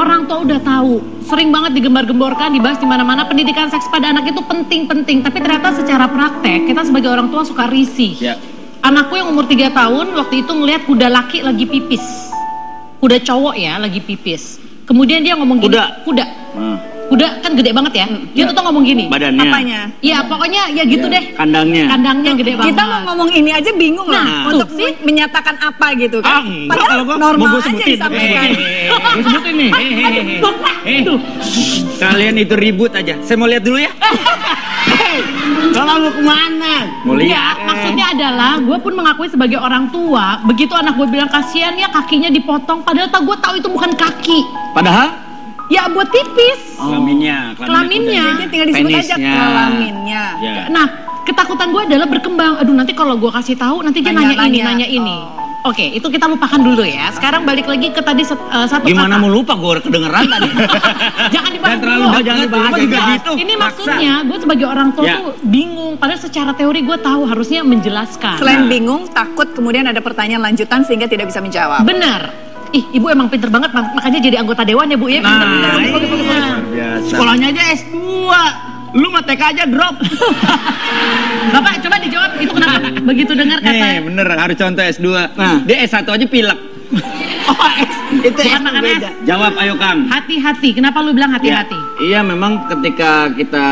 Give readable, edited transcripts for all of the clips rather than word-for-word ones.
orang tua udah tahu, sering banget digembar-gemborkan, dibahas di mana-mana pendidikan seks pada anak itu penting-penting, tapi ternyata secara praktek kita sebagai orang tua suka risih. Ya. Anakku yang umur 3 tahun waktu itu ngelihat kuda laki lagi pipis. Kuda cowok ya lagi pipis. Kemudian dia ngomong gini, kuda. Kuda kan gede banget ya. Dia tuh ngomong gini. Badannya. Apanya? Iya, pokoknya ya gitu deh. Kandangnya. Kandangnya gede banget. Kita mau ngomong ini aja bingung lah untuk menyatakan apa gitu kan. Padahal normal aja disampaikan. Gue sebutin nih. Kalian itu ribut aja. Saya mau lihat dulu ya. Kalau lu kemana? Mau lihat. Ya, maksudnya adalah gue pun mengakui sebagai orang tua, begitu anak gue bilang kasihan ya kakinya dipotong, padahal gue tahu itu bukan kaki. Padahal? Ya buat tipis. Kelaminnya. Kelaminnya. Jadi tinggal disebut aja Penisnya. kelaminnya. Ya. Nah, ketakutan gue adalah berkembang. Aduh, nanti kalau gue kasih tahu, nanti dia nanya ini. Oke, itu kita lupakan dulu ya. Sekarang balik lagi ke tadi satu Gimana kata. mau lupa, gue kedengeran tadi. Jangan dibahas terlalu dulu. jangan dibahas juga gitu. Ini maksudnya gue sebagai orang tua tuh bingung. Padahal secara teori gue tahu harusnya menjelaskan. Selain bingung, takut kemudian ada pertanyaan lanjutan sehingga tidak bisa menjawab. Benar. Ih, ibu emang pinter banget, makanya jadi anggota dewan ya bu ya. Pinter. Sekolahnya aja S2. Lu mah TK aja drop. Bapak coba dijawab itu kenapa begitu dengar kata. Nih bener harus contoh S2. Nah, dia S1 aja pilek. Itu Bukan S makan beda. Jawab ayo Kang. Hati-hati. Kenapa lu bilang hati-hati? Iya memang ketika kita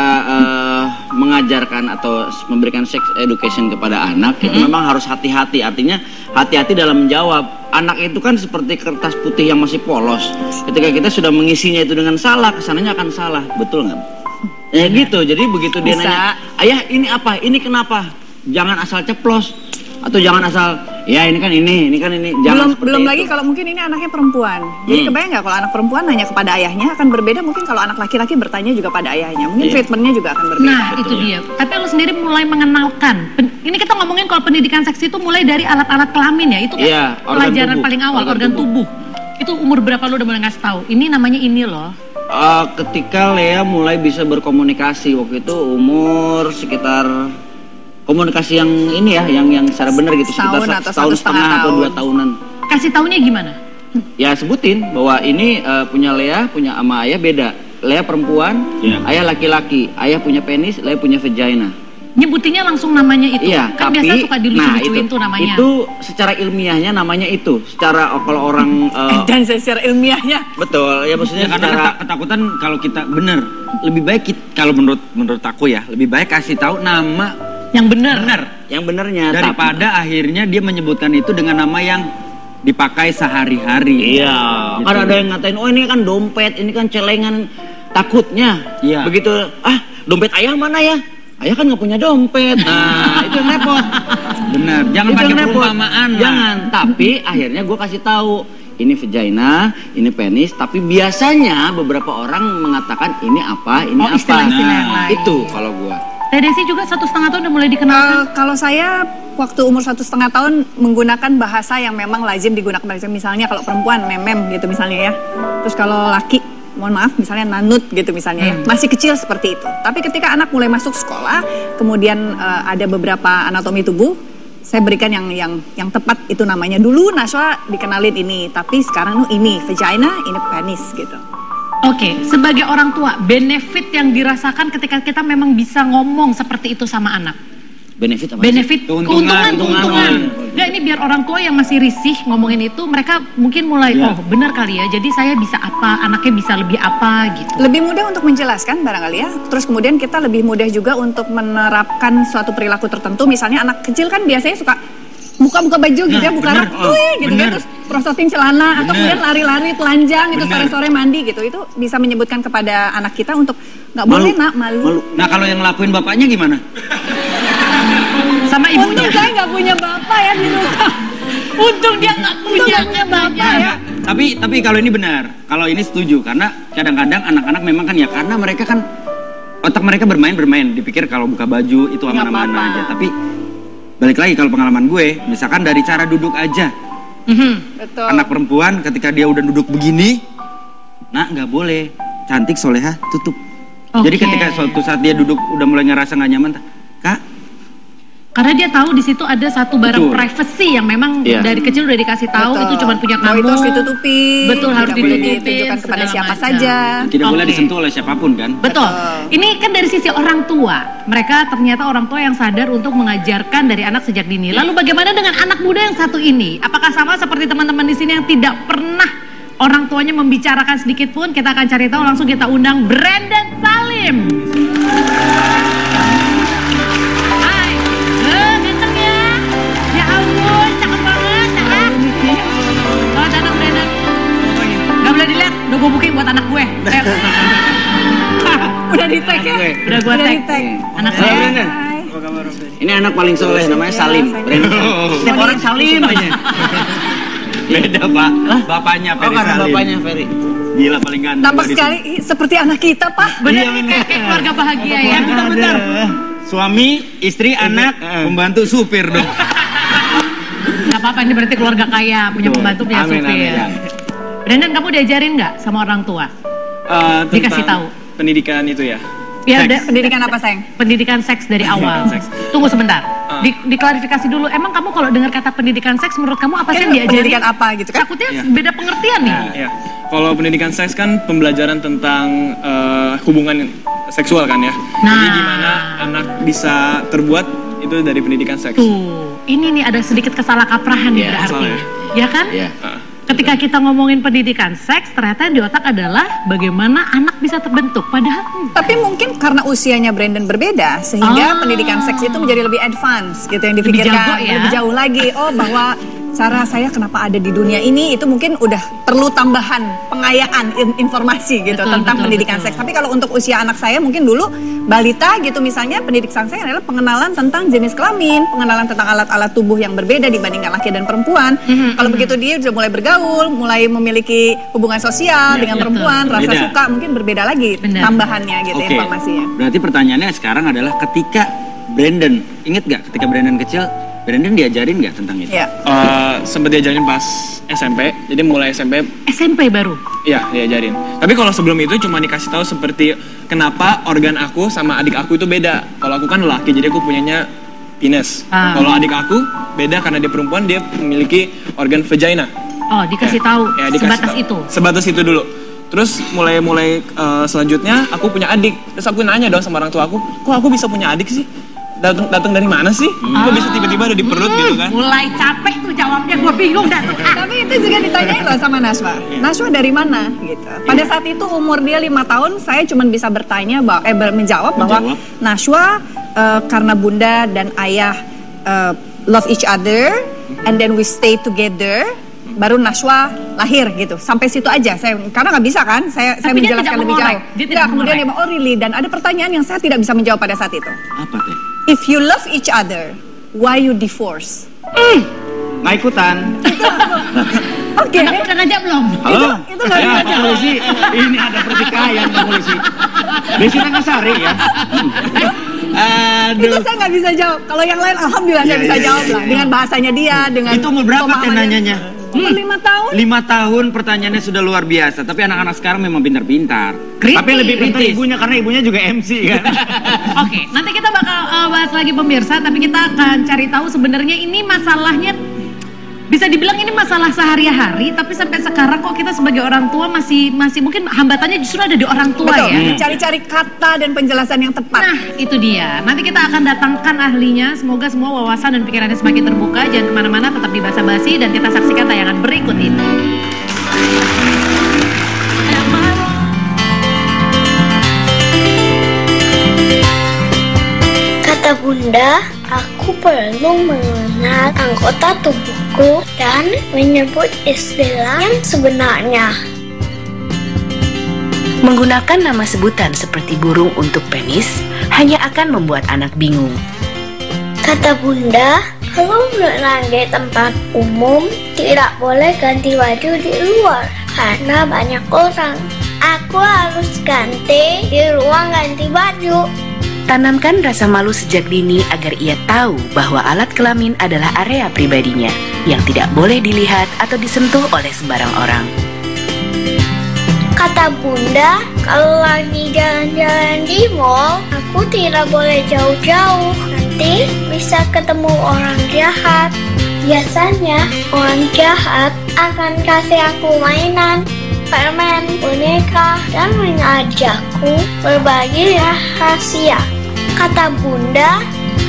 mengajarkan atau memberikan sex education kepada anak itu memang harus hati-hati. Artinya hati-hati dalam menjawab. Anak itu kan seperti kertas putih yang masih polos. Ketika kita sudah mengisinya itu dengan salah, kesananya akan salah. Betul nggak? Ya gitu. Jadi begitu dia nanya, ayah ini apa? Ini kenapa? Jangan asal ceplos. Atau jangan asal ya ini kan ini kan ini. Jangan belum lagi kalau mungkin ini anaknya perempuan. Jadi kebayang nggak kalau anak perempuan nanya kepada ayahnya akan berbeda mungkin kalau anak laki-laki bertanya juga pada ayahnya. Mungkin treatmentnya juga akan berbeda. Nah itu dia. Tapi lu sendiri mulai mengenalkan. Ini kita ngomongin kalau pendidikan seks itu mulai dari alat-alat kelamin ya. Itu kan pelajaran paling awal organ tubuh. Itu umur berapa lu udah mulai ngasih tahu? Ini namanya ini loh. Ketika Lea mulai bisa berkomunikasi waktu itu umur sekitar komunikasi yang ini ya, yang secara benar gitu sekitar setahun setengah atau 2 tahunan. Kasih taunya gimana? Ya sebutin bahwa ini punya Lea, punya ama ayah beda. Lea perempuan, ayah laki-laki. Ayah punya penis, Lea punya vagina. Nyebutinnya langsung namanya itu. Iya, kan tapi biasa suka dilucu-lucuin tuh namanya. Itu secara ilmiahnya namanya itu. Secara kalau orang dan secara ilmiahnya. Betul, ya maksudnya karena ketakutan kalau kita bener. Lebih baik kalau menurut aku ya, lebih baik kasih tahu nama yang benar. Yang benernya daripada akhirnya dia menyebutkan itu dengan nama yang dipakai sehari-hari. Iya. Gitu. Kan ada yang ngatain, oh ini kan dompet, ini kan celengan. Takutnya. Iya. Begitu, dompet ayah mana ya? Ayah kan nggak punya dompet. Nah, itu yang repot. Bener. Jangan pakai perumpamaan. Jangan. Tapi akhirnya gue kasih tahu. Ini vagina, ini penis, tapi biasanya beberapa orang mengatakan ini apa, ini apa. Istilah-istilah yang lain. Itu kalau gue. Teh Desi juga 1,5 tahun udah mulai dikenalkan. Kalau saya waktu umur 1,5 tahun menggunakan bahasa yang memang lazim digunakan. Misalnya kalau perempuan memem gitu misalnya ya. Terus kalau laki, mohon maaf misalnya nanut gitu misalnya ya. Masih kecil seperti itu. Tapi ketika anak mulai masuk sekolah, kemudian ada beberapa anatomi tubuh, saya berikan yang tepat itu namanya. Dulu Naswa dikenalin ini, tapi sekarang ini vagina, ini penis gitu. Oke, sebagai orang tua, benefit yang dirasakan ketika kita memang bisa ngomong seperti itu sama anak. Benefit apa? Benefit, keuntungan. Nah, ini biar orang tua yang masih risih ngomongin itu, mereka mungkin mulai, oh benar kali ya, jadi saya bisa apa, anaknya bisa lebih apa gitu. Lebih mudah untuk menjelaskan barangkali ya, terus kemudian kita lebih mudah juga untuk menerapkan suatu perilaku tertentu. Misalnya anak kecil kan biasanya suka buka-buka baju gitu ya, buka rok, gitu kan, terus prosotin celana, atau kemudian lari-lari telanjang gitu, sore-sore mandi gitu. Itu bisa menyebutkan kepada anak kita untuk nggak boleh nak, malu. Nah kalau yang ngelakuin bapaknya gimana? Sama ibunya. Untung saya nggak punya bapak ya di rumah. Untung dia nggak punya bapak ya. Tapi kalau ini benar, kalau ini setuju, karena kadang-kadang anak-anak memang kan ya, karena mereka kan otak mereka bermain, dipikir kalau buka baju itu aman-aman aja. Tapi balik lagi kalau pengalaman gue, misalkan dari cara duduk aja. Betul. Anak perempuan ketika dia udah duduk begini, nah nggak boleh, cantik soleha tutup. Jadi ketika suatu saat dia duduk udah mulai ngerasa nggak nyaman, Kak, Karena dia tahu di situ ada satu barang privacy yang memang dari kecil udah dikasih tahu itu cuma punya kamu. Itu harus ditutupi. Betul, harus ditutupi. Ditunjukkan kepada siapa saja. Tidak boleh disentuh oleh siapapun kan. Betul. Ini kan dari sisi orang tua. Mereka ternyata orang tua yang sadar untuk mengajarkan dari anak sejak dini. Lalu bagaimana dengan anak muda yang satu ini? Apakah sama seperti teman-teman di sini yang tidak pernah orang tuanya membicarakan sedikit pun? Kita akan cari tahu, langsung kita undang Brandon Salim. Udah gue booking buat anak gue. Udah di tag ya? Udah gue tag. Anak saya. Ini anak paling soleh, namanya Salim. Setiap orang Salim aja. Beda Pak, bapaknya Ferry karena Salim. bapaknya Ferry. Gila paling ganteng. Nampak sekali seperti anak kita Pak. Bener, kayak keluarga bahagia ya. Bentar. Suami, istri, anak, pembantu, supir dong. Gak apa-apa, ini berarti keluarga kaya, punya pembantu, punya supir. Brandon, kamu diajarin nggak sama orang tua? Dikasih tahu pendidikan itu ya? Ya, pendidikan apa sayang? Pendidikan seks dari awal. Tunggu sebentar, diklarifikasi dulu. Emang kamu kalau dengar kata pendidikan seks, menurut kamu apa sih yang diajarin? Pendidikan apa gitu kan? Takutnya beda pengertian nih. Iya. Kalau pendidikan seks kan pembelajaran tentang hubungan seksual kan ya. Jadi gimana anak bisa terbuat itu dari pendidikan seks. Tuh, ini nih ada sedikit kesalahkaprahan nih berarti. Ya kan? Ketika kita ngomongin pendidikan seks, ternyata yang di otak adalah bagaimana anak bisa terbentuk. Padahal tapi mungkin karena usianya Brandon berbeda, sehingga pendidikan seks itu menjadi lebih advance gitu, yang dipikirkan lebih jauh lagi. Oh, bahwa cara saya kenapa ada di dunia ini itu mungkin udah perlu tambahan pengayaan informasi gitu tentang pendidikan seks. Tapi kalau untuk usia anak saya mungkin dulu balita gitu misalnya, pendidikan saya adalah pengenalan tentang jenis kelamin, pengenalan tentang alat-alat tubuh yang berbeda dibandingkan laki dan perempuan. Kalau begitu dia sudah mulai bergaul, mulai memiliki hubungan sosial dengan perempuan, rasa suka mungkin berbeda lagi tambahannya gitu informasinya. Berarti pertanyaannya sekarang adalah ketika Brandon, inget gak ketika Brandon kecil, Brandon diajarin nggak tentang itu? Sempat diajarin pas SMP, jadi mulai SMP baru? Iya, diajarin. Tapi kalau sebelum itu cuma dikasih tahu seperti kenapa organ aku sama adik aku itu beda. Kalau aku kan laki, jadi aku punyanya penis. Kalau adik aku beda karena dia perempuan, dia memiliki organ vagina. Oh, dikasih tahu sebatas itu? Sebatas itu dulu. Terus mulai selanjutnya aku punya adik. Terus aku nanya dong sama orang tua aku, kok aku bisa punya adik sih? Datang dari mana sih? Kok bisa tiba-tiba ada di perut gitu kan? Mulai capek tuh jawabnya, gue bingung dah. Tapi itu juga ditanyain loh sama Nashwa. Nashwa dari mana gitu. Pada saat itu umur dia 5 tahun, saya cuma bisa bertanya menjawab bahwa Nashwa karena bunda dan ayah love each other and then we stay together, baru Nashwa lahir gitu. Sampai situ aja saya, karena nggak bisa kan saya menjelaskan lebih jauh. Kemudian dia bilang, oh really? Dan ada pertanyaan yang saya tidak bisa menjawab pada saat itu. Apa teh? If you love each other, why you divorce? Nggak ikutan. Oke. Udah ngajak belum? Halo? Itu nggak ya, Pak Polisi. Ini ada pertikaian Pak Polisi. Desi Tangasari ya. Itu saya nggak bisa jawab. Kalau yang lain alhamdulillah saya bisa jawab lah. Dengan bahasanya dia, dengan itu umur berapa teh nanyanya? Umur 5 tahun. 5 tahun pertanyaannya sudah luar biasa. Tapi anak-anak sekarang memang pintar-pintar. Tapi lebih pintar ibunya karena ibunya juga MC kan. Oke, nanti kita bakal bahas lagi pemirsa. Tapi kita akan cari tahu sebenarnya ini masalahnya. Bisa dibilang ini masalah sehari-hari, tapi sampai sekarang kok kita sebagai orang tua masih mungkin hambatannya justru ada di orang tua. Betul, ya. Cari-cari kata dan penjelasan yang tepat. Nah, itu dia. Nanti kita akan datangkan ahlinya. Semoga semua wawasan dan pikirannya semakin terbuka. Jangan kemana-mana, tetap di Basa Basi dan kita saksikan tayangan berikut ini. Kata Bunda, aku perlu mengenal anggota tubuhku dan menyebut istilah yang sebenarnya. Menggunakan nama sebutan seperti burung untuk penis hanya akan membuat anak bingung. Kata Bunda, kalau berenang di tempat umum tidak boleh ganti baju di luar karena banyak orang. Aku harus ganti di ruang ganti baju. Tanamkan rasa malu sejak dini agar ia tahu bahwa alat kelamin adalah area pribadinya yang tidak boleh dilihat atau disentuh oleh sembarang orang. Kata Bunda, kalau lagi jalan-jalan di mall, aku tidak boleh jauh-jauh. Nanti bisa ketemu orang jahat. Biasanya orang jahat akan kasih aku mainan, permen, boneka, dan mengajakku berbagi rahasia. Kata Bunda,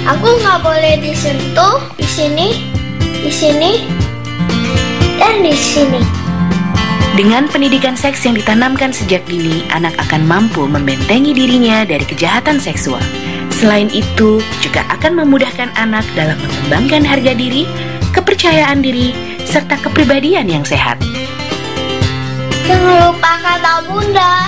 aku nggak boleh disentuh di sini, dan di sini. Dengan pendidikan seks yang ditanamkan sejak dini, anak akan mampu membentengi dirinya dari kejahatan seksual. Selain itu, juga akan memudahkan anak dalam mengembangkan harga diri, kepercayaan diri, serta kepribadian yang sehat. Jangan lupa kata Bunda.